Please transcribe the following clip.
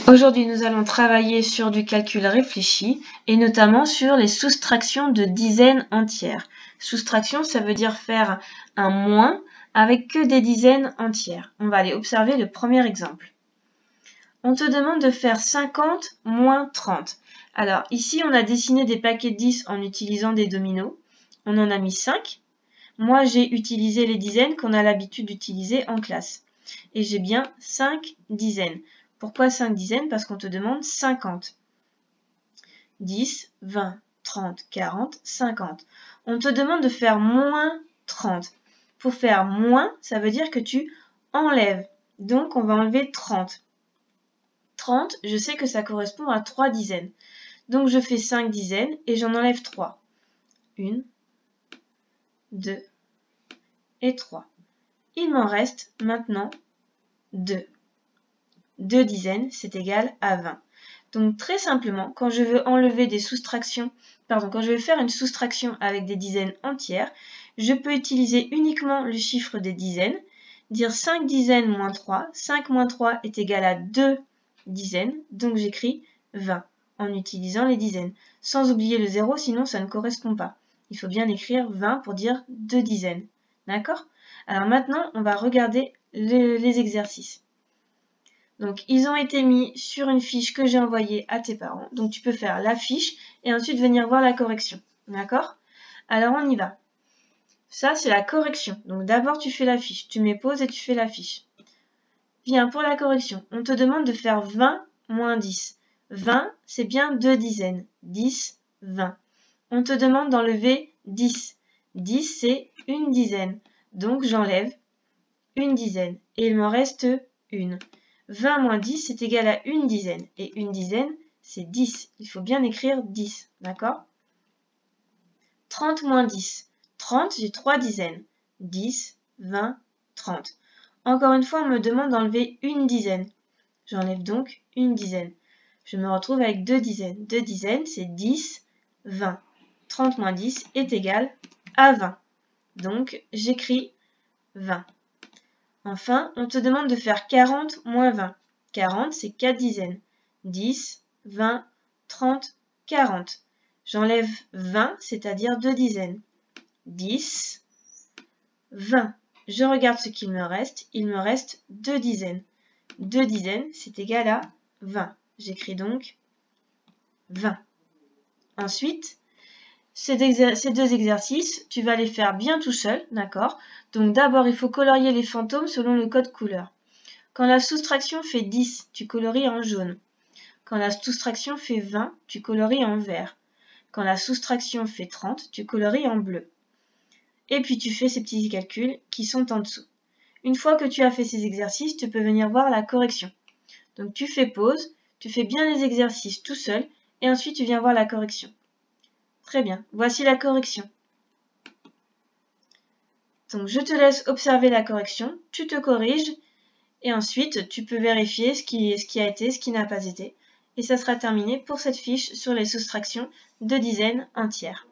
Aujourd'hui, nous allons travailler sur du calcul réfléchi et notamment sur les soustractions de dizaines entières. Soustraction, ça veut dire faire un moins avec que des dizaines entières. On va aller observer le premier exemple. On te demande de faire 50 moins 30. Alors ici, on a dessiné des paquets de 10 en utilisant des dominos. On en a mis 5. Moi, j'ai utilisé les dizaines qu'on a l'habitude d'utiliser en classe. Et j'ai bien 5 dizaines. Pourquoi 5 dizaines? Parce qu'on te demande 50. 10, 20, 30, 40, 50. On te demande de faire moins 30. Pour faire moins, ça veut dire que tu enlèves. Donc, on va enlever 30. 30, je sais que ça correspond à 3 dizaines. Donc, je fais 5 dizaines et j'en enlève 3. 1, 2 et 3. Il m'en reste maintenant 2. 2 dizaines, c'est égal à 20. Donc très simplement, quand je veux enlever des soustractions, quand je veux faire une soustraction avec des dizaines entières, je peux utiliser uniquement le chiffre des dizaines, dire 5 dizaines moins 3, 5 moins 3 est égal à 2 dizaines, donc j'écris 20 en utilisant les dizaines, sans oublier le 0, sinon ça ne correspond pas. Il faut bien écrire 20 pour dire 2 dizaines. D'accord? Alors maintenant, on va regarder les exercices. Donc, ils ont été mis sur une fiche que j'ai envoyée à tes parents. Donc, tu peux faire la fiche et ensuite venir voir la correction. D'accord? Alors, on y va. Ça, c'est la correction. Donc, d'abord, tu fais la fiche. Tu mets pause et tu fais la fiche. Bien, pour la correction, on te demande de faire 20 moins 10. 20, c'est bien 2 dizaines. 10, 20. On te demande d'enlever 10. 10, c'est une dizaine. Donc, j'enlève une dizaine. Et il m'en reste une. 20 moins 10, c'est égal à une dizaine. Et une dizaine, c'est 10. Il faut bien écrire 10, d'accord? 30 moins 10. 30, j'ai 3 dizaines. 10, 20, 30. Encore une fois, on me demande d'enlever une dizaine. J'enlève donc une dizaine. Je me retrouve avec 2 dizaines. 2 dizaines, c'est 10, 20. 30 moins 10 est égal à 20. Donc, j'écris 20. Enfin, on te demande de faire 40 moins 20. 40, c'est 4 dizaines. 10, 20, 30, 40. J'enlève 20, c'est-à-dire 2 dizaines. 10, 20. Je regarde ce qu'il me reste. Il me reste 2 dizaines. 2 dizaines, c'est égal à 20. J'écris donc 20. Ensuite, ces deux exercices, tu vas les faire bien tout seul, d'accord? Donc d'abord, il faut colorier les fantômes selon le code couleur. Quand la soustraction fait 10, tu colories en jaune. Quand la soustraction fait 20, tu colories en vert. Quand la soustraction fait 30, tu colories en bleu. Et puis tu fais ces petits calculs qui sont en dessous. Une fois que tu as fait ces exercices, tu peux venir voir la correction. Donc tu fais pause, tu fais bien les exercices tout seul, et ensuite tu viens voir la correction. Très bien, voici la correction. Donc je te laisse observer la correction, tu te corriges et ensuite tu peux vérifier ce qui a été, ce qui n'a pas été. Et ça sera terminé pour cette fiche sur les soustractions de dizaines entières.